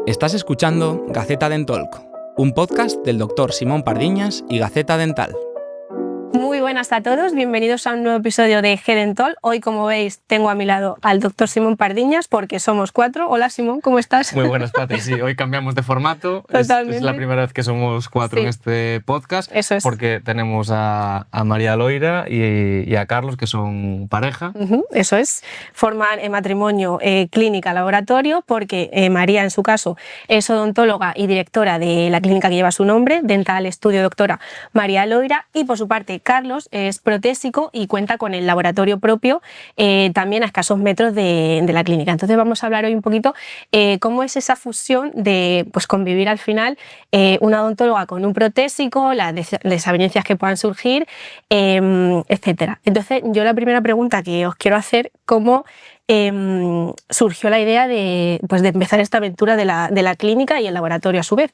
Estás escuchando Gaceta Dentalk, un podcast del Dr. Simón Pardiñas y Gaceta Dental. Muy buenas a todos, bienvenidos a un nuevo episodio de G-Dental. Hoy, como veis, tengo a mi lado al Dr. Simón Pardiñas porque somos 4. Hola Simón, ¿cómo estás? Muy buenas, Pati. Sí, hoy cambiamos de formato. Totalmente. Es la primera vez que somos 4 en este podcast. Eso es. Porque tenemos a María Loira y a Carlos, que son pareja. Eso es. Forman matrimonio clínica-laboratorio porque María, en su caso, es odontóloga y directora de la clínica que lleva su nombre, Dental Estudio Doctora María Loira, y por su parte Carlos es protésico y cuenta con el laboratorio propio también a escasos metros de la clínica. Entonces vamos a hablar hoy un poquito cómo es esa fusión de pues, convivir al final una odontóloga con un protésico, las desavenencias que puedan surgir, etcétera. Entonces yo la primera pregunta que os quiero hacer, ¿cómo surgió la idea de empezar esta aventura de la clínica y el laboratorio a su vez?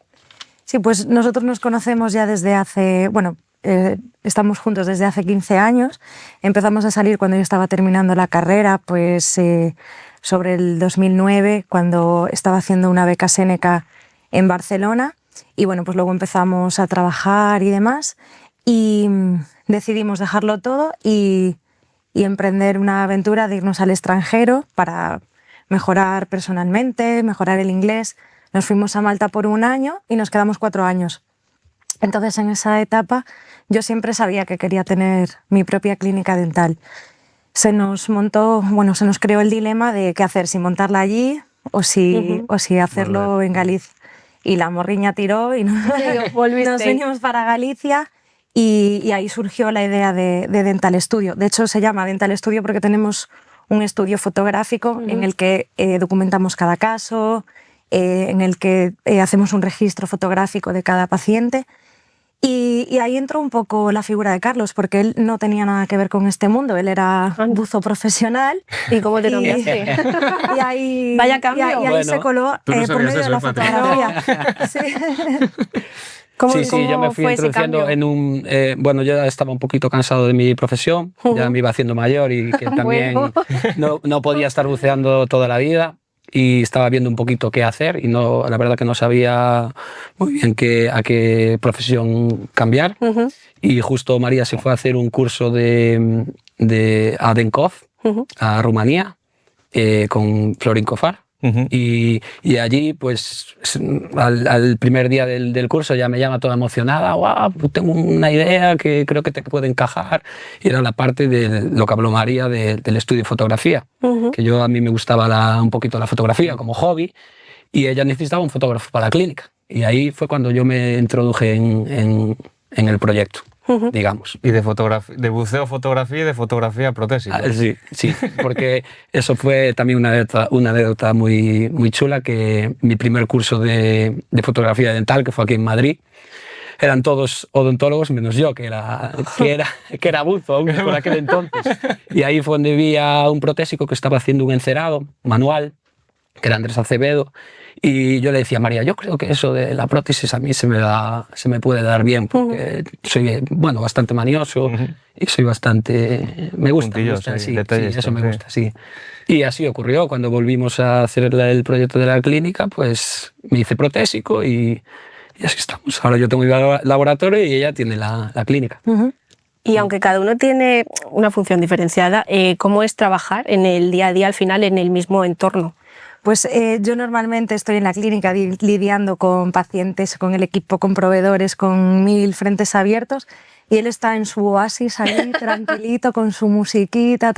Sí, pues nosotros nos conocemos ya desde hace, estamos juntos desde hace 15 años. Empezamos a salir cuando yo estaba terminando la carrera, pues sobre el 2009, cuando estaba haciendo una beca Séneca en Barcelona. Y bueno, pues luego empezamos a trabajar y demás. Y decidimos dejarlo todo y emprender una aventura de irnos al extranjero para mejorar personalmente, mejorar el inglés. Nos fuimos a Malta por 1 año y nos quedamos 4 años. Entonces, en esa etapa, yo siempre sabía que quería tener mi propia clínica dental. Se nos creó el dilema de qué hacer, si montarla allí o si hacerlo en Galicia. Y la morriña tiró y nos vinimos para Galicia y ahí surgió la idea de Dental Studio. De hecho, se llama Dental Studio porque tenemos un estudio fotográfico en el que documentamos cada caso, en el que hacemos un registro fotográfico de cada paciente. Y ahí entró un poco la figura de Carlos, porque él no tenía nada que ver con este mundo, él era buzo profesional. ¿Y cómo te cambiaste? Y ahí, Vaya cambio. Y ahí se coló por medio de la fotografía. Sí. Sí, yo me fui introduciendo en un... yo ya estaba un poquito cansado de mi profesión, ya me iba haciendo mayor y que también no podía estar buceando toda la vida. Y estaba viendo un poquito qué hacer y la verdad que no sabía muy bien a qué profesión cambiar. Y justo María se fue a hacer un curso a Denkov, a Rumanía, con Florin Cofar. Y allí, pues, al primer día del curso ya me llama toda emocionada. ¡Wow! Tengo una idea que creo que te puede encajar. Y era la parte de lo que habló María del estudio de fotografía. Que a mí me gustaba un poquito la fotografía como hobby. Y ella necesitaba un fotógrafo para la clínica. Y ahí fue cuando yo me introduje en el proyecto. Digamos. Y de buceo, fotografía y de fotografía protésica. Sí, porque eso fue también una anécdota muy, muy chula, que mi primer curso de fotografía dental, que fue aquí en Madrid, eran todos odontólogos menos yo, que era buzo aún por aquel entonces. Y ahí fue donde vi a un protésico que estaba haciendo un encerado manual, que era Andrés Acevedo. Y yo le decía a María, yo creo que eso de la prótesis a mí se me puede dar bien, porque soy bastante manioso y soy bastante... Me gusta, sí, eso me gusta, sí. Y así ocurrió, cuando volvimos a hacer el proyecto de la clínica, pues me hice protésico y así estamos. Ahora yo tengo mi laboratorio y ella tiene la clínica. Y aunque cada uno tiene una función diferenciada, ¿cómo es trabajar en el día a día, al final, en el mismo entorno? Pues yo normalmente estoy en la clínica lidiando con pacientes, con el equipo, con proveedores, con 1000 frentes abiertos, y él está en su oasis ahí, tranquilito, con su musiquita,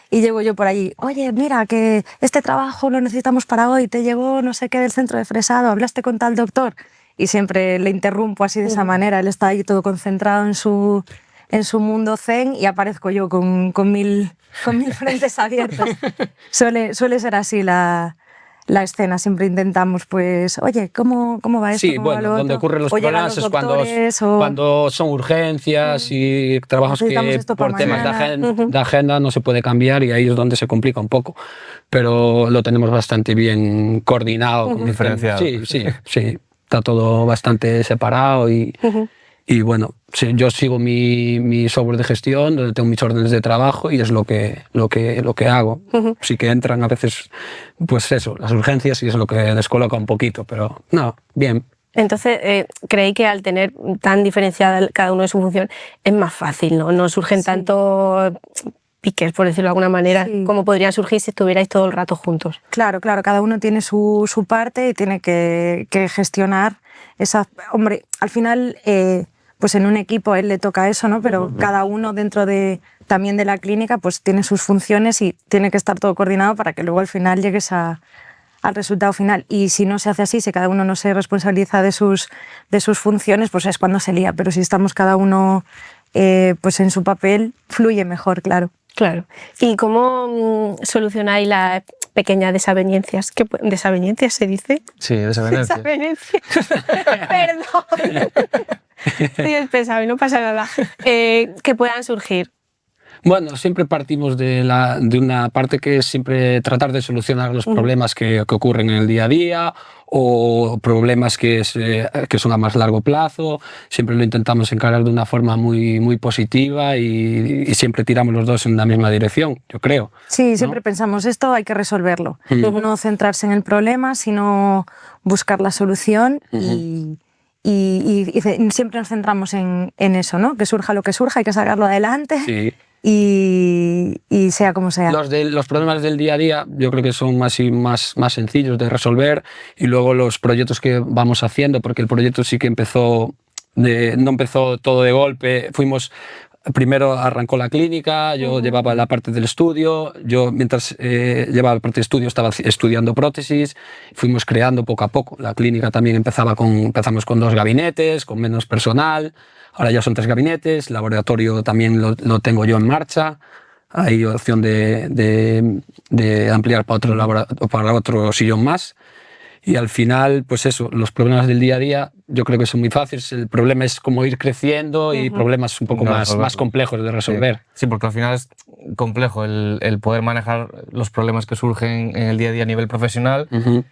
y llego yo por allí. Oye, mira, que este trabajo lo necesitamos para hoy, te llegó no sé qué del centro de fresado, hablaste con tal doctor, y siempre le interrumpo así de esa manera. Él está ahí todo concentrado en su mundo zen y aparezco yo con 1000 frentes abiertos. Suele ser así la escena. Siempre intentamos, pues, oye, ¿cómo va esto? Sí, donde ocurren los problemas es cuando son urgencias y trabajos que por temas de agenda no se puede cambiar, y ahí es donde se complica un poco. Pero lo tenemos bastante bien coordinado. Diferenciado. Sí. Está todo bastante separado y Y bueno, yo sigo mi software de gestión, donde tengo mis órdenes de trabajo y es lo que hago. Sí que entran a veces, pues eso, las urgencias y es lo que descoloca un poquito, pero no, bien. Entonces, creí que al tener tan diferenciada cada uno de su función es más fácil, ¿no? No surgen tantos piques, por decirlo de alguna manera, como podrían surgir si estuvierais todo el rato juntos. Claro, cada uno tiene su parte y tiene que gestionar esa... Hombre, al final, pues en un equipo a él le toca eso, ¿no? Pero cada uno dentro también de la clínica pues tiene sus funciones y tiene que estar todo coordinado para que luego al final llegues al resultado final. Y si no se hace así, si cada uno no se responsabiliza de sus funciones, pues es cuando se lía. Pero si estamos cada uno pues en su papel, fluye mejor, claro. Claro. ¿Y cómo solucionáis las pequeñas desavenencias? ¿Desavenencias se dice? Sí, desavenencias. Desavenencias. Perdón. Estoy espesado y no pasa nada. Que puedan surgir. Bueno, siempre partimos de una parte que es siempre tratar de solucionar los problemas que ocurren en el día a día o problemas que son a más largo plazo. Siempre lo intentamos encarar de una forma muy, muy positiva y siempre tiramos los dos en la misma dirección, yo creo. Sí, siempre pensamos, esto hay que resolverlo. No centrarse en el problema, sino buscar la solución y siempre nos centramos en eso, ¿no? Que surja lo que surja, hay que sacarlo adelante. Sí. Y sea como sea. Los problemas del día a día yo creo que son más sencillos de resolver y luego los proyectos que vamos haciendo, porque el proyecto sí que no empezó todo de golpe. Primero arrancó la clínica, yo llevaba la parte del estudio, yo mientras llevaba la parte de estudio estaba estudiando prótesis, fuimos creando poco a poco. La clínica también empezamos con 2 gabinetes, con menos personal, ahora ya son 3 gabinetes, el laboratorio también lo tengo yo en marcha, hay opción de ampliar para otro sillón más. Y al final, pues eso, los problemas del día a día yo creo que son muy fáciles. El problema es como ir creciendo y problemas un poco más complejos de resolver. Sí, porque al final es complejo el poder manejar los problemas que surgen en el día a día a nivel profesional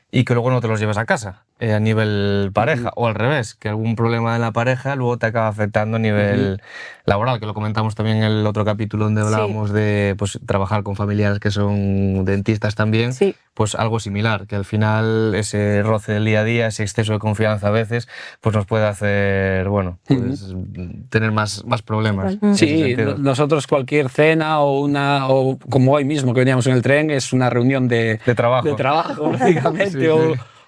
y que luego no te los lleves a casa a nivel pareja o al revés, que algún problema de la pareja luego te acaba afectando a nivel laboral, que lo comentamos también en el otro capítulo donde hablábamos de pues, trabajar con familiares que son dentistas también, pues algo similar, que al final ese roce del día a día, ese exceso de confianza a veces, pues nos puede hacer, bueno, pues, tener más problemas. Sí, nosotros cualquier cena o como hoy mismo que veníamos en el tren es una reunión de trabajo prácticamente,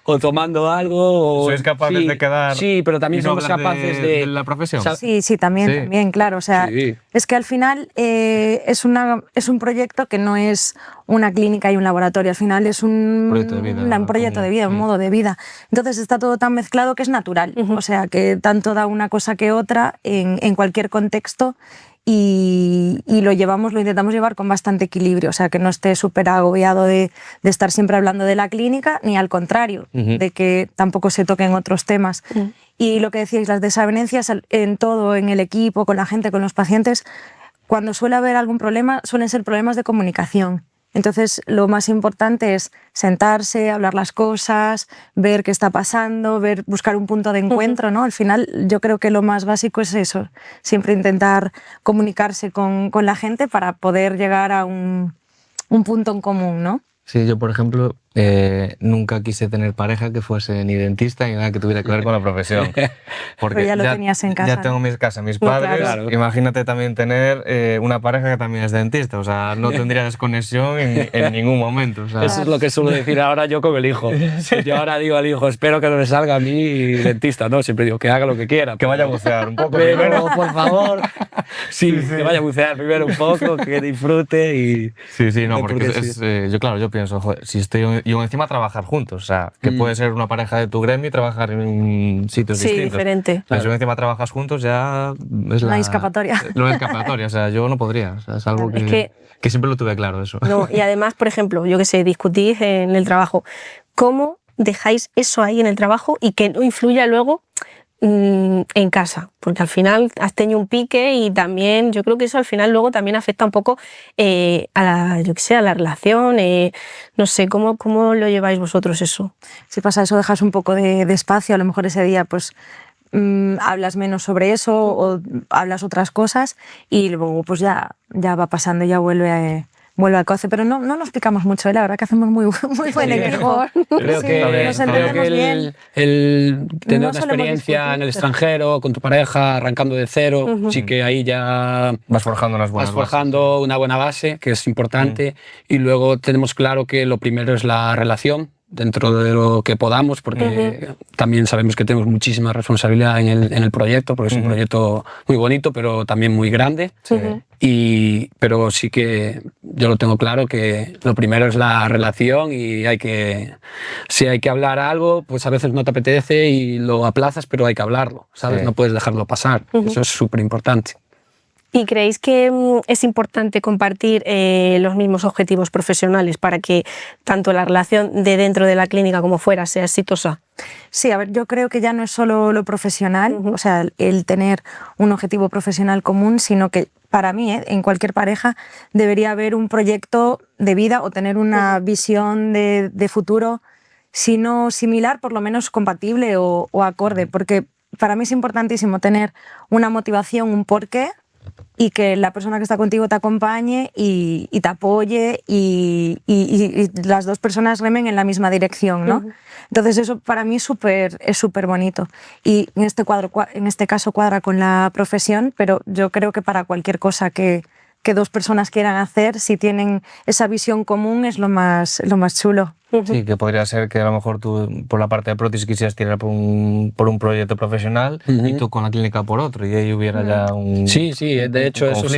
o tomando algo. ¿Sois capaces de quedar? Sí, pero también somos capaces de la profesión. Sí, también, claro. O sea, es que al final es un proyecto que no es una clínica y un laboratorio, al final es un proyecto de vida, un modo de vida. Entonces está todo tan mezclado que es natural. O sea, que tanto da una cosa que otra en cualquier contexto. Y lo intentamos llevar con bastante equilibrio, o sea, que no esté súper agobiado de estar siempre hablando de la clínica, ni al contrario, de que tampoco se toquen otros temas. Y lo que decíais, las desavenencias en todo, en el equipo, con la gente, con los pacientes, cuando suele haber algún problema, suelen ser problemas de comunicación. Entonces, lo más importante es sentarse, hablar las cosas, ver qué está pasando, buscar un punto de encuentro, ¿no? Al final, yo creo que lo más básico es eso, siempre intentar comunicarse con la gente para poder llegar a un punto en común, ¿no? Sí, yo, por ejemplo, nunca quise tener pareja que fuese ni dentista ni nada que tuviera que ver con la profesión. Porque pero ya lo tenías en casa. Ya tengo en casa mis padres. Claro. Imagínate también tener una pareja que también es dentista. O sea, no tendría desconexión en ningún momento. O sea, eso es lo que suelo decir ahora yo con el hijo. Yo ahora digo al hijo, espero que no le salga a mí dentista, ¿no? Siempre digo que haga lo que quiera. Que vaya a bucear un poco. Pero, por favor, que vaya a bucear primero un poco, que disfrute y... Sí, no, porque yo pienso, joder, si estoy yo encima trabajar juntos, o sea, que puede ser una pareja de tu gremio y trabajar en sitios distintos. Sí, diferente. Pero si encima trabajas juntos ya es la escapatoria. No es escapatoria, o sea, yo no podría, o sea, es algo que siempre lo tuve claro eso. No, y además, por ejemplo, yo que sé, discutís en el trabajo, ¿cómo dejáis eso ahí en el trabajo y que no influya luego en casa? Porque al final has tenido un pique y también yo creo que eso al final luego también afecta un poco a la relación, no sé, ¿cómo lo lleváis vosotros eso? Si pasa eso, dejas un poco de espacio, a lo mejor ese día pues hablas menos sobre eso o hablas otras cosas y luego pues ya va pasando, ya vuelve al cauce, pero no nos picamos mucho, la verdad que hacemos muy buen equipo. Creo que el tener una experiencia en el extranjero, con tu pareja, arrancando de cero, sí que ahí ya vas forjando una buena base, que es importante, y luego tenemos claro que lo primero es la relación, dentro de lo que podamos, porque también sabemos que tenemos muchísima responsabilidad en el proyecto, porque es un proyecto muy bonito, pero también muy grande. Pero sí que yo lo tengo claro que lo primero es la relación y si hay que hablar algo, pues a veces no te apetece y lo aplazas, pero hay que hablarlo, ¿sabes? Sí. No puedes dejarlo pasar. Eso es súper importante. ¿Y creéis que es importante compartir los mismos objetivos profesionales para que tanto la relación de dentro de la clínica como fuera sea exitosa? Sí, a ver, yo creo que ya no es solo lo profesional, o sea, el tener un objetivo profesional común, sino que para mí, en cualquier pareja, debería haber un proyecto de vida o tener una visión de futuro, si no similar, por lo menos compatible o acorde, porque para mí es importantísimo tener una motivación, un porqué, y que la persona que está contigo te acompañe y te apoye y las dos personas remen en la misma dirección, ¿no? Entonces eso para mí es súper bonito y en este caso cuadra con la profesión, pero yo creo que para cualquier cosa que dos personas quieran hacer, si tienen esa visión común es lo más chulo. Sí, que podría ser que a lo mejor tú por la parte de prótesis quisieras tirar por un proyecto profesional y tú con la clínica por otro y ahí hubiera ya un... Sí, de hecho eso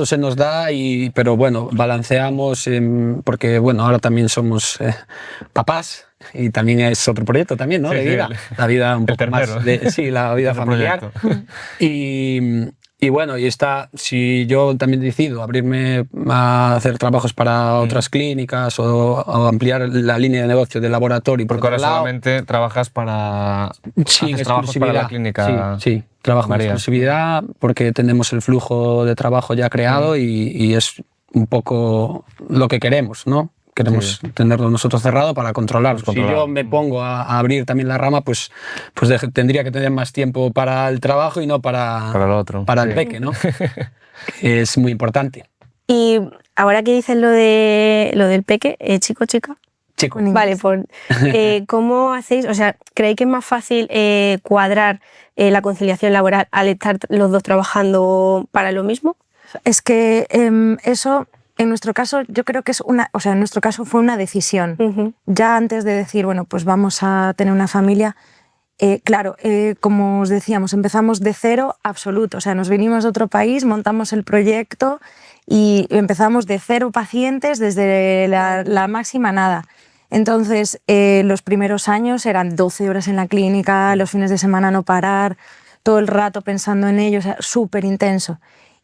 se nos da, pero bueno, balanceamos porque bueno, ahora también somos papás y también es otro proyecto también, ¿no? De vida, la vida un poco más la vida familiar. Y bueno, si yo también decido abrirme a hacer trabajos para otras clínicas o ampliar la línea de negocio del laboratorio. Porque ahora solamente trabajas para la clínica. Sí, trabajo en exclusividad porque tenemos el flujo de trabajo ya creado y es un poco lo que queremos, ¿no? Queremos tenerlo nosotros cerrado para controlarlo. Si yo me pongo a abrir también la rama, pues tendría que tener más tiempo para el trabajo y no para el otro. Para el peque, ¿no? Es muy importante. Y ahora que dices lo del peque, chico, chica. Chico. Vale, ¿cómo hacéis? O sea, ¿creéis que es más fácil cuadrar la conciliación laboral al estar los dos trabajando para lo mismo? Es que eso... En nuestro caso, yo creo que en nuestro caso fue una decisión. Ya antes de decir, bueno, pues vamos a tener una familia, claro, como os decíamos, empezamos de cero absoluto. O sea, nos vinimos de otro país, montamos el proyecto y empezamos de cero pacientes desde la máxima nada. Entonces, los primeros años eran 12 horas en la clínica, los fines de semana no parar, todo el rato pensando en ello, o sea, súper intenso.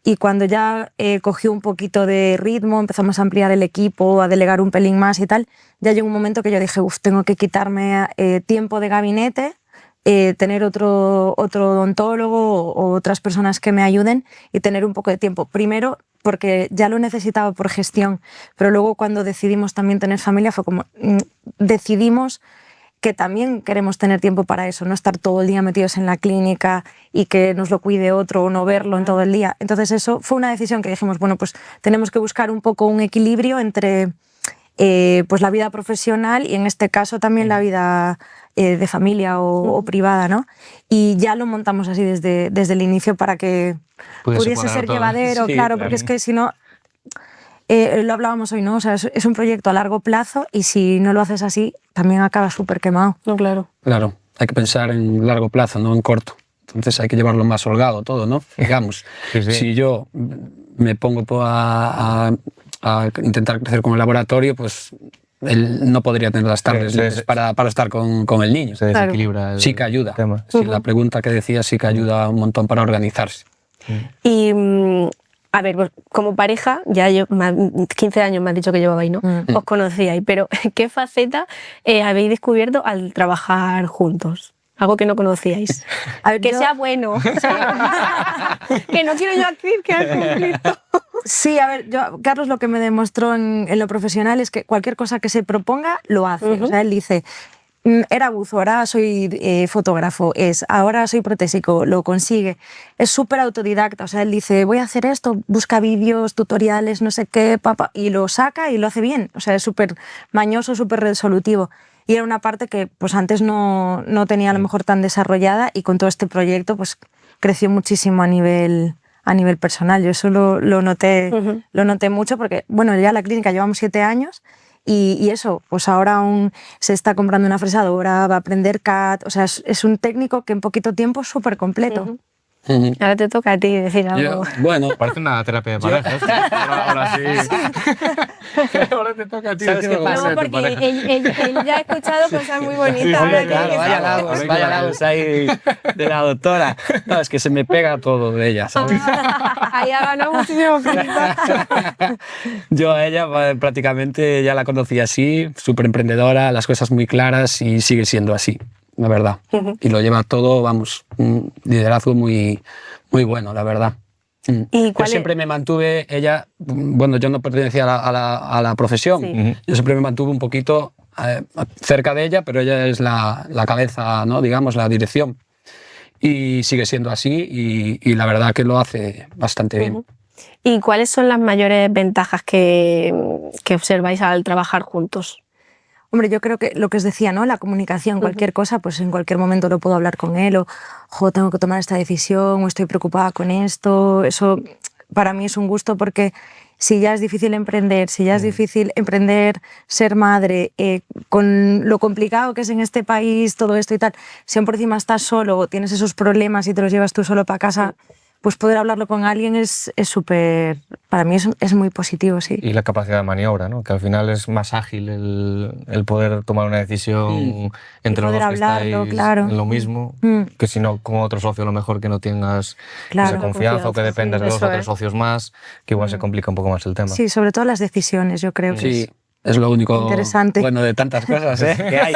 Y cuando ya cogió un poquito de ritmo, empezamos a ampliar el equipo, a delegar un pelín más y tal, ya llegó un momento que yo dije, tengo que quitarme tiempo de gabinete, tener otro odontólogo o otras personas que me ayuden y tener un poco de tiempo. Primero, porque ya lo necesitaba por gestión, pero luego cuando decidimos también tener familia fue como, decidimos que también queremos tener tiempo para eso, no estar todo el día metidos en la clínica y que nos lo cuide otro o no verlo en todo el día. Entonces eso fue una decisión que dijimos, bueno, pues tenemos que buscar un poco un equilibrio entre pues la vida profesional y en este caso también la vida de familia o privada, ¿no? Y ya lo montamos así desde el inicio para que pudiese ser llevadero, claro, porque es que si no... lo hablábamos hoy, ¿no? O sea, es un proyecto a largo plazo y si no lo haces así, también acabas súper quemado. No, claro. Claro, hay que pensar en largo plazo, no en corto. Entonces hay que llevarlo más holgado todo, ¿no? Digamos, si yo me pongo a intentar crecer con el laboratorio, pues él no podría tener las tardes para estar con el niño. Se desequilibra sí que ayuda. Sí, la pregunta que decía sí que ayuda un montón para organizarse. Y... A ver, pues, como pareja, ya 15 años me has dicho que llevabais, ¿no? Os conocíais, pero ¿qué faceta habéis descubierto al trabajar juntos? Algo que no conocíais. A ver, que sea bueno. Que no quiero yo aquí que haya conflicto. Sí, a ver, Carlos lo que me demostró en lo profesional es que cualquier cosa que se proponga, lo hace. O sea, él dice... era buzo, ahora soy fotógrafo, ahora soy protésico, lo consigue. Es súper autodidacta, o sea, él dice, voy a hacer esto, busca vídeos, tutoriales, no sé qué, y lo saca y lo hace bien. O sea, es súper mañoso, súper resolutivo. Y era una parte que pues antes no tenía a lo mejor tan desarrollada, y con todo este proyecto pues creció muchísimo a nivel personal. Yo eso lo noté mucho porque, bueno, ya la clínica llevamos 7 años. Y eso, pues ahora aún se está comprando una fresadora, va a aprender CAD, o sea, es un técnico que en poquito tiempo es súper completo. Ahora te toca a ti decir algo. Bueno, parece una terapia de pareja. Ahora sí. Ahora te toca a ti decir algo. No, porque él ya ha escuchado cosas muy bonitas. Sí, claro, vaya lagos ahí de la doctora. No, es que se me pega todo de ella, ¿sabes? Ahí ha ganado muchísimo crédito. Yo a ella prácticamente ya la conocí así, súper emprendedora, las cosas muy claras, y sigue siendo así, la verdad. Y lo lleva todo, vamos, un liderazgo muy, muy bueno, la verdad. Yo siempre me mantuve, ella, bueno, yo no pertenecía a la profesión, yo siempre me mantuve un poquito cerca de ella, pero ella es la cabeza, ¿no? Digamos, la dirección. Y sigue siendo así, y la verdad que lo hace bastante bien. ¿Y cuáles son las mayores ventajas que observáis al trabajar juntos? Hombre, yo creo que lo que os decía, ¿no? La comunicación, cualquier cosa, pues en cualquier momento lo puedo hablar con él, o tengo que tomar esta decisión, o estoy preocupada con esto. Eso para mí es un gusto, porque si ya es difícil emprender, ser madre, con lo complicado que es en este país todo esto y tal, si aún por encima estás solo o tienes esos problemas y te los llevas tú solo para casa, pues poder hablarlo con alguien es súper, para mí es muy positivo, sí. Y la capacidad de maniobra, ¿no? Que al final es más ágil el poder tomar una decisión entre los dos que estáis en lo mismo, que si no con otro socio a lo mejor que no tengas esa confianza, o que dependas de 2 o 3 socios más, que igual se complica un poco más el tema. Sí, sobre todo las decisiones, yo creo que es lo único interesante. Bueno de tantas cosas que hay.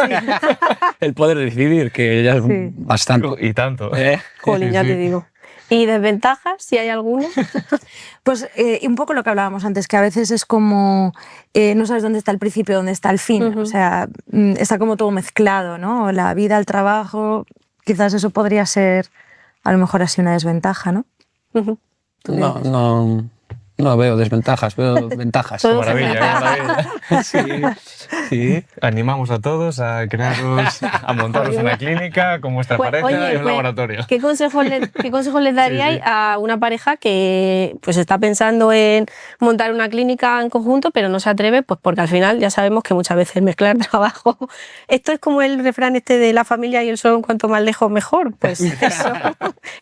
El poder decidir, que ya es bastante. Y tanto. Jolín, ya te digo. ¿Y desventajas, si hay alguna? Pues un poco lo que hablábamos antes, que a veces es como no sabes dónde está el principio, dónde está el fin. O sea, está como todo mezclado, ¿no? La vida, el trabajo, quizás eso podría ser a lo mejor así una desventaja, ¿no? No veo desventajas, veo ventajas. Maravilla. Sí. Animamos a todos a montaros una clínica con vuestra pareja y un laboratorio. ¿Qué consejos les daríais a una pareja que pues está pensando en montar una clínica en conjunto, pero no se atreve, pues porque al final ya sabemos que muchas veces mezclar trabajo, esto es como el refrán de la familia y el sol, cuanto más lejos mejor, pues eso,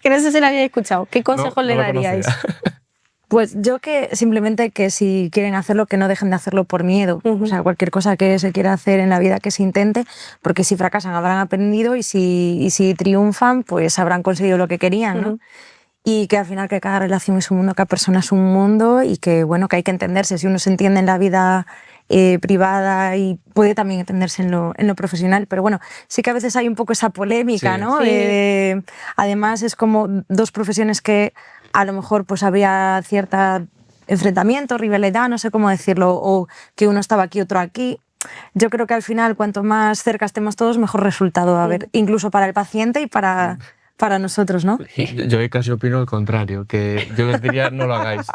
que no sé si lo habíais escuchado. ¿Qué consejos le daríais? Pues yo que simplemente que si quieren hacerlo, que no dejen de hacerlo por miedo. O sea, cualquier cosa que se quiera hacer en la vida, que se intente, porque si fracasan habrán aprendido, y si triunfan, pues habrán conseguido lo que querían, ¿no? Y que al final que cada relación es un mundo, cada persona es un mundo, y que bueno, que hay que entenderse. Si uno se entiende en la vida privada, y puede también entenderse en lo profesional, pero bueno, sí que a veces hay un poco esa polémica, ¿no? Además es como 2 profesiones que a lo mejor pues había cierto enfrentamiento, rivalidad, no sé cómo decirlo, o que uno estaba aquí, otro aquí. Yo creo que al final, cuanto más cerca estemos todos, mejor resultado va a haber, incluso para el paciente y para nosotros, ¿no? Yo casi opino el contrario, que yo les diría no lo hagáis.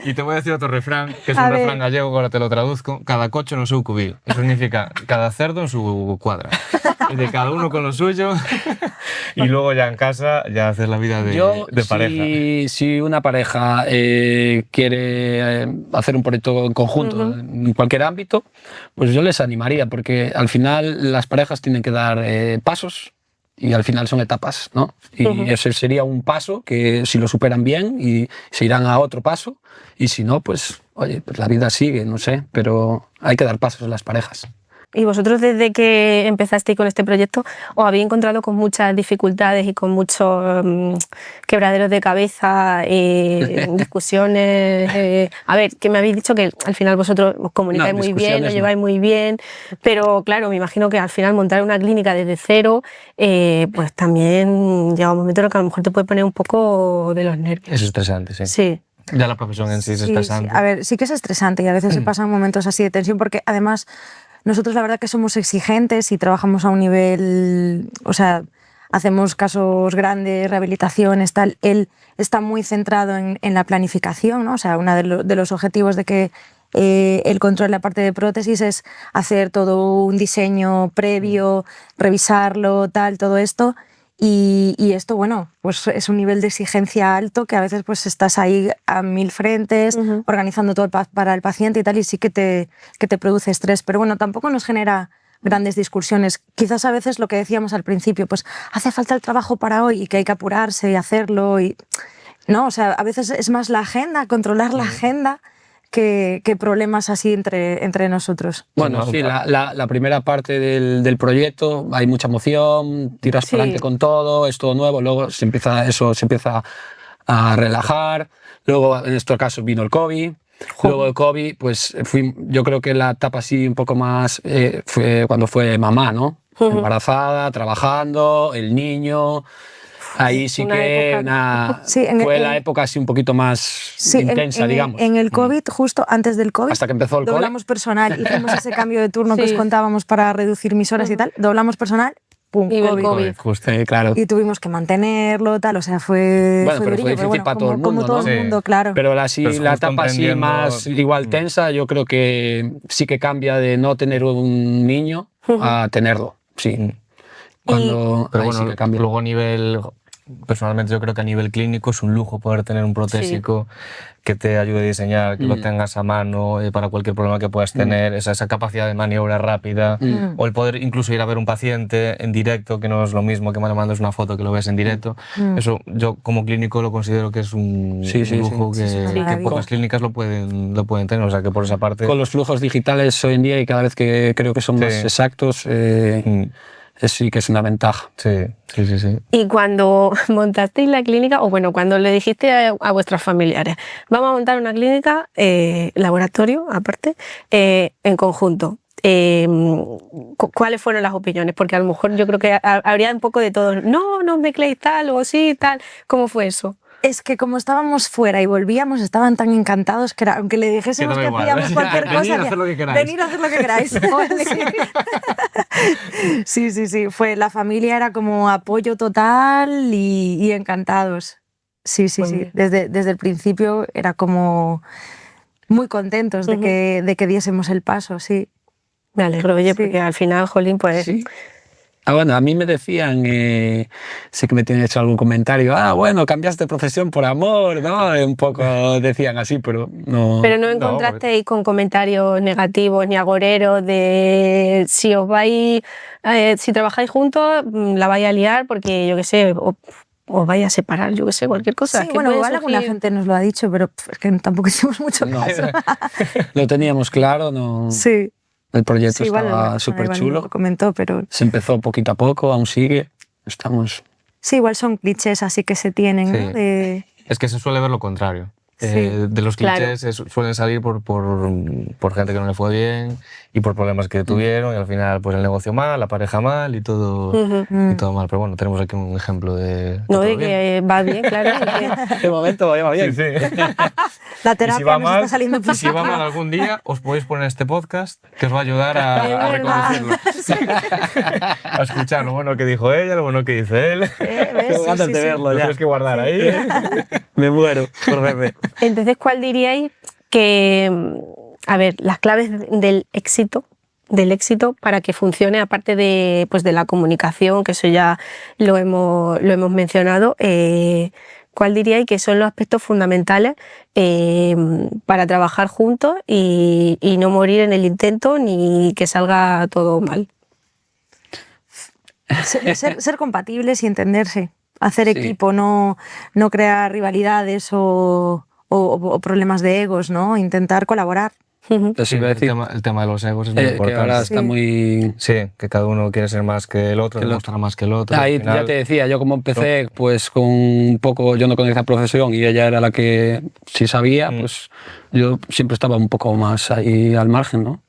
Y te voy a decir otro refrán, que es un refrán gallego, ahora te lo traduzco: cada cocho no su cubil. Eso significa cada cerdo en su cuadra. Y de cada uno con lo suyo, y luego ya en casa ya hacer la vida de pareja. Si una pareja quiere hacer un proyecto en conjunto en cualquier ámbito, pues yo les animaría, porque al final las parejas tienen que dar pasos, y al final son etapas, ¿no? Y ese sería un paso que si lo superan bien y se irán a otro paso, y si no, pues oye, pues la vida sigue, no sé, pero hay que dar pasos en las parejas. Y vosotros, desde que empezasteis con este proyecto, os habéis encontrado con muchas dificultades y con muchos quebraderos de cabeza, discusiones. A ver, que me habéis dicho que al final vosotros os comunicáis muy bien, os lleváis muy bien, pero claro, me imagino que al final montar una clínica desde cero, pues también llega un momento en el que a lo mejor te puede poner un poco de los nervios. Es estresante, sí. Sí. Ya la profesión en sí es estresante. Sí. A ver, sí que es estresante, y a veces se pasan momentos así de tensión, porque además nosotros la verdad que somos exigentes y trabajamos a un nivel, o sea, hacemos casos grandes, rehabilitaciones, tal. Él está muy centrado en la planificación, ¿no? O sea, uno de los objetivos de que el control de la parte de prótesis es hacer todo un diseño previo, revisarlo, tal, todo esto. Y esto, bueno, pues es un nivel de exigencia alto que a veces pues estás ahí a 1000 frentes, organizando todo para el paciente y tal, y sí que te produce estrés. Pero bueno, tampoco nos genera grandes discusiones. Quizás a veces lo que decíamos al principio, pues hace falta el trabajo para hoy y que hay que apurarse y hacerlo. No, o sea, a veces es más la agenda, controlar la agenda, que problemas así entre nosotros. Bueno, sí, la primera parte del proyecto hay mucha emoción, tiras para adelante con todo, es todo nuevo, luego se empieza a relajar, luego en nuestro caso vino el COVID. Luego el COVID, pues yo creo que la etapa así un poco más fue cuando fue mamá, ¿no? Embarazada, trabajando, el niño. Ahí sí que fue la época así un poquito más intensa, digamos. En el COVID, justo antes del COVID, hasta que empezó el COVID, doblamos personal, hicimos ese cambio de turno que os contábamos para reducir mis horas y tal, doblamos personal. ¡Pum! Y COVID. Justo, claro. Y tuvimos que mantenerlo, tal, o sea, fue difícil para todo el mundo, como todo el mundo, claro. Pero la etapa así más igual tensa, yo creo que sí que cambia de no tener un niño a tenerlo, sí. Pero bueno, sí que cambia. Luego a nivel... Personalmente yo creo que a nivel clínico es un lujo poder tener un protésico que te ayude a diseñar, que lo tengas a mano para cualquier problema que puedas tener, esa capacidad de maniobra rápida, o el poder incluso ir a ver un paciente en directo, que no es lo mismo que me mandes una foto que lo ves en directo. Eso yo como clínico lo considero que es un lujo que pocas clínicas lo pueden tener, o sea que por esa parte... Con los flujos digitales hoy en día y cada vez que creo que son más exactos... sí que es una ventaja. Sí. Y cuando montasteis la clínica, o bueno, cuando le dijiste a vuestros familiares, vamos a montar una clínica, laboratorio aparte, en conjunto, ¿cuáles fueron las opiniones? Porque a lo mejor yo creo que habría un poco de todo. No os mezcléis tal o sí, tal. ¿Cómo fue eso? Es que como estábamos fuera y volvíamos, estaban tan encantados que aunque le dijésemos que hacíamos cualquier cosa, venid a hacer lo que queráis. Venid a hacer lo que queráis. Sí. La familia era como apoyo total y encantados. Sí. Desde el principio era como muy contentos de que diésemos el paso, sí. Me alegro, oye, porque al final, jolín, pues... Sí. Bueno, a mí me decían, sé que me tienen hecho algún comentario, bueno, cambiaste de profesión por amor, ¿no? Un poco decían así, pero no... Pero no encontrasteis con comentarios negativos ni agoreros de si os vais, si trabajáis juntos, la vais a liar porque, yo qué sé, os vais a separar, yo qué sé, cualquier cosa. Sí, bueno, igual alguna gente nos lo ha dicho, pero es que tampoco hicimos mucho caso. Lo teníamos claro, ¿no? Sí. El proyecto estaba súper chulo. Lo comentó, pero... Se empezó poquito a poco, aún sigue. Estamos... Sí, igual son clichés así que se tienen, ¿no? Es que se suele ver lo contrario. De los clichés suelen salir por gente que no le fue bien y por problemas que tuvieron y al final pues el negocio mal, la pareja mal y todo mal. Pero bueno, tenemos aquí un ejemplo de... No, de que va bien, claro. De momento va bien. Sí. La terapia nos está saliendo y si va mal algún día, os podéis poner este podcast que os va a ayudar a reconocerlo. A escuchar lo bueno que dijo ella, lo bueno que dice él. Antes de verlo ya. Lo tienes que guardar ahí. Me muero por verme. Entonces, ¿cuál diríais que, las claves del éxito para que funcione, aparte de la comunicación, que eso ya lo hemos mencionado, ¿cuál diríais que son los aspectos fundamentales para trabajar juntos y no morir en el intento ni que salga todo mal? Ser compatibles y entenderse, hacer equipo, no crear rivalidades o problemas de egos, ¿no? Intentar colaborar. El tema de los egos es muy importante. Que ahora está muy... Sí, que cada uno quiere ser más que el otro, demostrar más que el otro. Ahí ya te decía, yo como empecé pues con un poco, yo no conocía la profesión y ella era la que sí sabía, pues yo siempre estaba un poco más ahí al margen, ¿no?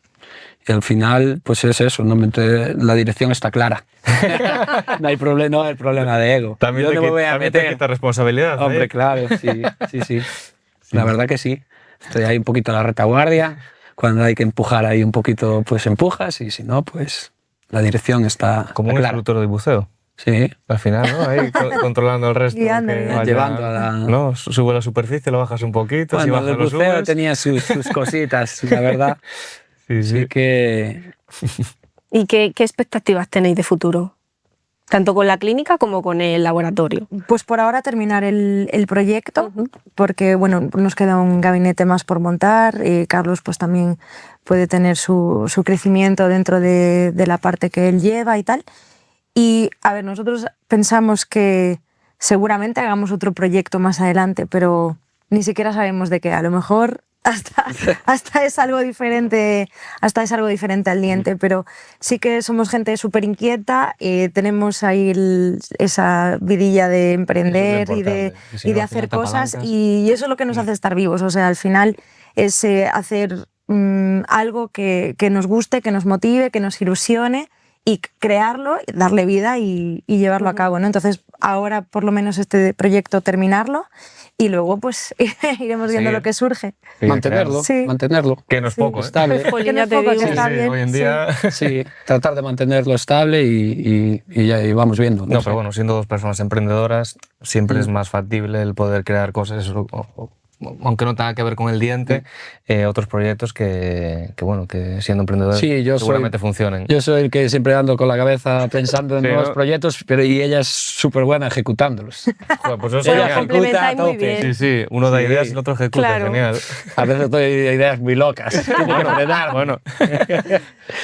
Y al final, pues es eso, la dirección está clara. No hay problema de ego. También yo no me voy a meter. Te quita responsabilidad. Hombre, claro, sí. La verdad que sí. Estoy ahí un poquito a la retaguardia. Cuando hay que empujar ahí un poquito, pues empujas, y si no, pues la dirección está como un instructor de buceo. Sí. Al final, ¿no? Ahí controlando el resto. Llevando a la... ¿no? Sube la superficie, lo bajas un poquito, bueno, si bajas el buceo tenía sus cositas, la verdad. Sí que... ¿Y qué expectativas tenéis de futuro? Tanto con la clínica como con el laboratorio. Pues por ahora terminar el proyecto, porque bueno, nos queda un gabinete más por montar. Carlos pues también puede tener su crecimiento dentro de la parte que él lleva y tal. Y a ver, nosotros pensamos que seguramente hagamos otro proyecto más adelante, pero ni siquiera sabemos de qué. A lo mejor hasta es algo diferente, al diente, pero sí que somos gente súper inquieta, tenemos ahí esa vidilla de emprender y de hacer cosas, y eso es lo que nos hace estar vivos. O sea, al final es hacer algo que nos guste, que nos motive, que nos ilusione, y crearlo, darle vida y llevarlo a cabo, ¿no? Entonces, ahora por lo menos este proyecto terminarlo, y luego pues iremos viendo lo que surge. Mantenerlo. Que no es poco, estable. Que no es poco, sí, hoy en día... Sí, tratar de mantenerlo estable y vamos viendo. No, pero bueno, siendo dos personas emprendedoras, siempre es más factible el poder crear cosas, aunque no tenga que ver con el diente, otros proyectos que siendo emprendedores seguramente funcionen. Yo soy el que siempre ando con la cabeza pensando en nuevos proyectos, y ella es súper buena ejecutándolos. Joder, pues eso ella ejecuta a tope. Bien. Sí, uno da ideas y el otro ejecuta, claro. Genial. A veces doy ideas muy locas. Bueno.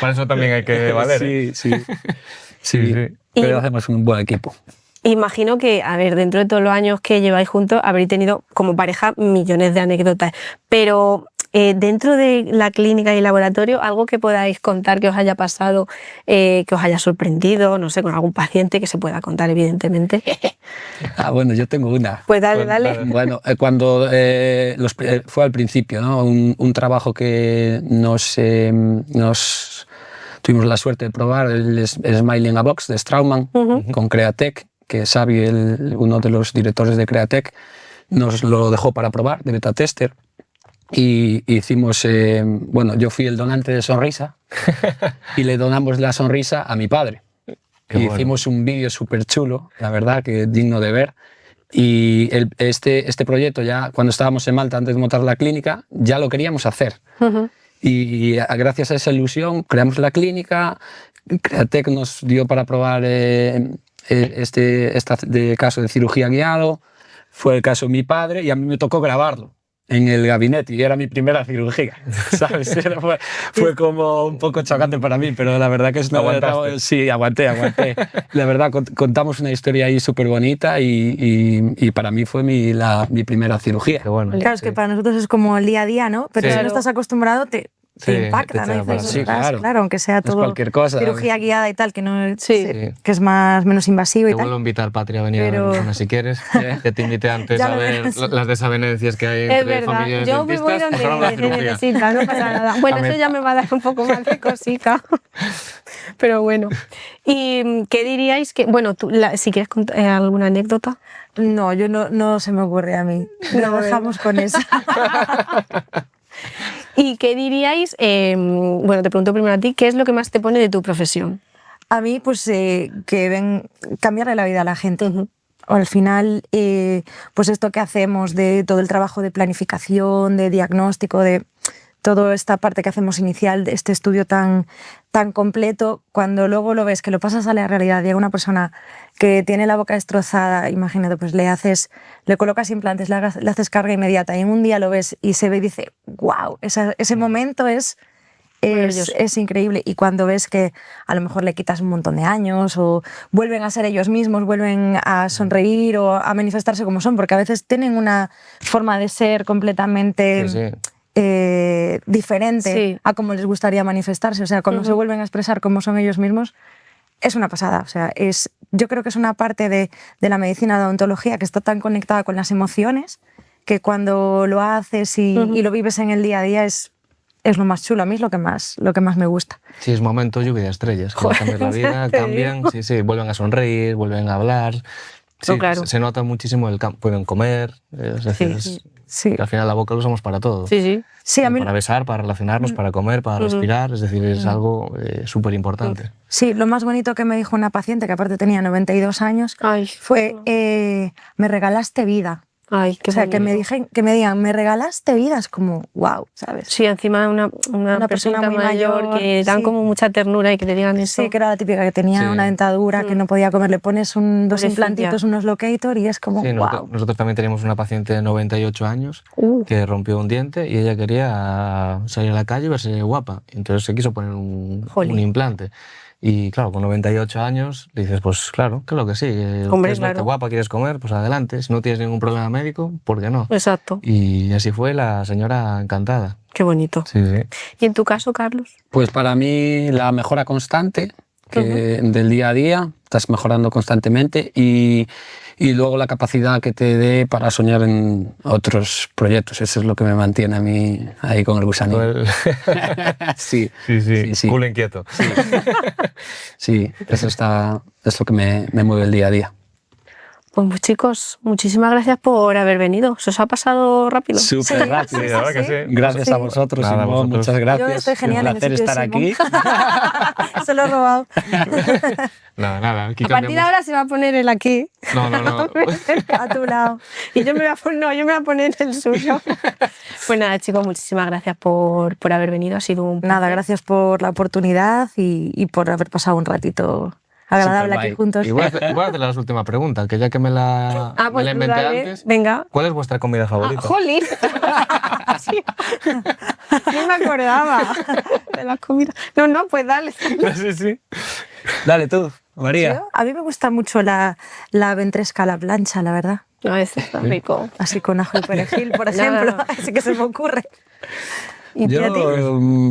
Para eso también hay que valer. Sí. Pero hacemos un buen equipo. Imagino que, a ver, dentro de todos los años que lleváis juntos, habréis tenido como pareja millones de anécdotas, pero dentro de la clínica y el laboratorio, algo que podáis contar que os haya pasado, que os haya sorprendido, no sé, con algún paciente que se pueda contar, evidentemente. Bueno, yo tengo una. Pues dale. Bueno, cuando fue al principio, ¿no? Un trabajo que nos tuvimos la suerte de probar, el Smile in a Box de Straumann, con Createc, que Xavi, uno de los directores de Createc, nos lo dejó para probar, de beta tester, y hicimos, yo fui el donante de sonrisa y le donamos la sonrisa a mi padre. Hicimos un vídeo súper chulo, la verdad, que digno de ver, y este proyecto ya, cuando estábamos en Malta, antes de montar la clínica, ya lo queríamos hacer. Y gracias a esa ilusión creamos la clínica. Createc nos dio para probar este caso de cirugía guiado. Fue el caso de mi padre y a mí me tocó grabarlo en el gabinete y era mi primera cirugía, ¿sabes? Fue como un poco chocante para mí, pero la verdad que es una... Sí, aguanté. La verdad, contamos una historia ahí súper bonita y para mí fue mi primera cirugía. Bueno, claro, es que para nosotros es como el día a día, ¿no? Pero si no estás acostumbrado, te impacta, ¿no? Sí, claro, aunque sea todo cualquier cosa, cirugía guiada y tal, que no que es menos invasivo y tal. Te vuelvo a invitar, Patria, a venir a verme si quieres. Que te invité antes a ver las desavenencias que hay entre familias dentistas. Yo me voy donde necesitas, no pasa nada. Bueno, eso ya me va a dar un poco más de cosica. Pero bueno. ¿Y qué diríais que... Bueno, tú, si quieres contar alguna anécdota. No, no se me ocurre a mí. Lo dejamos con eso. ¿Y qué diríais? Bueno, te pregunto primero a ti, ¿qué es lo que más te pone de tu profesión? A mí, pues, cambiarle la vida a la gente. Al final, pues esto que hacemos de todo el trabajo de planificación, de diagnóstico, de toda esta parte que hacemos inicial, de este estudio tan completo, cuando luego lo ves, que lo pasas a la realidad, llega una persona que tiene la boca destrozada, imagínate, pues le colocas implantes, le haces carga inmediata y en un día lo ves y se ve y dice, wow, ese momento es increíble. Y cuando ves que a lo mejor le quitas un montón de años o vuelven a ser ellos mismos, vuelven a sonreír o a manifestarse como son, porque a veces tienen una forma de ser completamente... diferente a cómo les gustaría manifestarse, o sea, cuando se vuelven a expresar como son ellos mismos, es una pasada. O sea, yo creo que es una parte de la medicina de odontología que está tan conectada con las emociones que cuando lo haces y lo vives en el día a día es lo más chulo. A mí es lo que más me gusta. Sí, es momento lluvia de estrellas, cuando cambias la vida, cambian, vuelven a sonreír, vuelven a hablar. Sí, claro. Se nota muchísimo el campo. Pueden comer, es decir, que al final la boca lo usamos para todo. Sí, a mí... Para besar, para relacionarnos, para comer, para respirar, es decir, es algo súper importante. Sí, lo más bonito que me dijo una paciente, que aparte tenía 92 años, fue, me regalaste vida. Ay, qué o sea, que me digan, me regalaste vida, es como, wow, ¿sabes? Sí, encima una persona muy mayor que dan como mucha ternura y que te digan eso. Sí, que era la típica que tenía una dentadura, que no podía comer, le pones dos implantitos, unos locator y es como, wow. Nosotros también teníamos una paciente de 98 años que rompió un diente y ella quería salir a la calle y verse guapa. Entonces se quiso poner un implante. Y claro, con 98 años dices, pues claro que sí. Hombre, ¿Quieres verte guapa, quieres comer? Pues adelante. Si no tienes ningún problema médico, ¿por qué no? Exacto. Y así fue la señora encantada. Qué bonito. Sí. ¿Y en tu caso, Carlos? Pues para mí la mejora constante del día a día, estás mejorando constantemente y luego la capacidad que te dé para soñar en otros proyectos. Eso es lo que me mantiene a mí ahí con el gusanillo. Sí. Culo inquieto. Sí, eso es lo que me mueve el día a día. Pues chicos, muchísimas gracias por haber venido. ¿Se os ha pasado rápido? Súper rápido, la verdad que sí. Gracias a vosotros, Simón, muchas gracias. Yo estoy genial. Un placer estar aquí. Se lo he robado. Nada. A partir de ahora se va a poner él aquí. No. A tu lado. Y yo me voy a poner el suyo. Pues nada, chicos, muchísimas gracias por haber venido. Ha sido un placer. Nada, gracias por la oportunidad y por haber pasado un ratito agradable aquí juntos. Y voy a hacer la última pregunta, que ya que me la inventé antes. Venga. ¿Cuál es vuestra comida favorita? ¡Jolín! Sí. No me acordaba de las comidas. No, pues dale. Sí. Dale tú, María. A mí me gusta mucho la ventresca a la plancha, la verdad. No, ese está rico. Así con ajo y perejil, por ejemplo. Así que se me ocurre. ¿Y yo,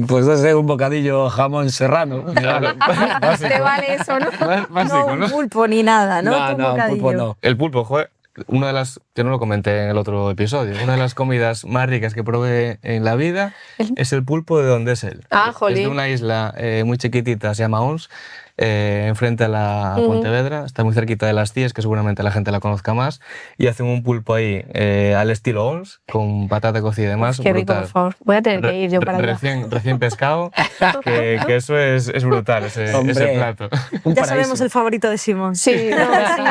pues no sé, un bocadillo jamón serrano. Te vale eso, ¿no? Básico, no pulpo ni nada, ¿no? No, pulpo no. El pulpo, joder, una de las, que no lo comenté en el otro episodio, una de las comidas más ricas que probé en la vida es el pulpo de donde es él. Jolín. Es de una isla muy chiquitita, se llama Ons, enfrente a la Pontevedra, está muy cerquita de Las Cíes, que seguramente la gente la conozca más, y hacen un pulpo ahí al estilo Ons, con patata cocida y demás. Qué rico, por favor. Voy a tener que ir yo para allá. Recién pescado, que eso es brutal, ese plato. Ya sabemos el favorito de Simón. Sí.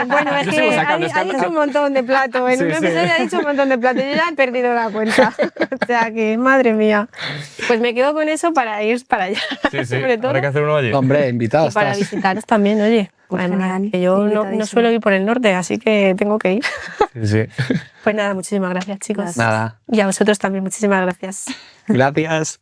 Bueno, es que ha dicho un montón de platos. En un episodio ha dicho un montón de platos. Yo ya he perdido la cuenta. O sea que, madre mía. Pues me quedo con eso para ir para allá. Sí, sobre todo. Habrá que hacer uno allí. Hombre, invitados. Para visitaros también, oye. Genial, que yo no suelo ir por el norte, así que tengo que ir. Sí. Pues nada, muchísimas gracias, chicos. Nada. Y a vosotros también, muchísimas gracias. Gracias.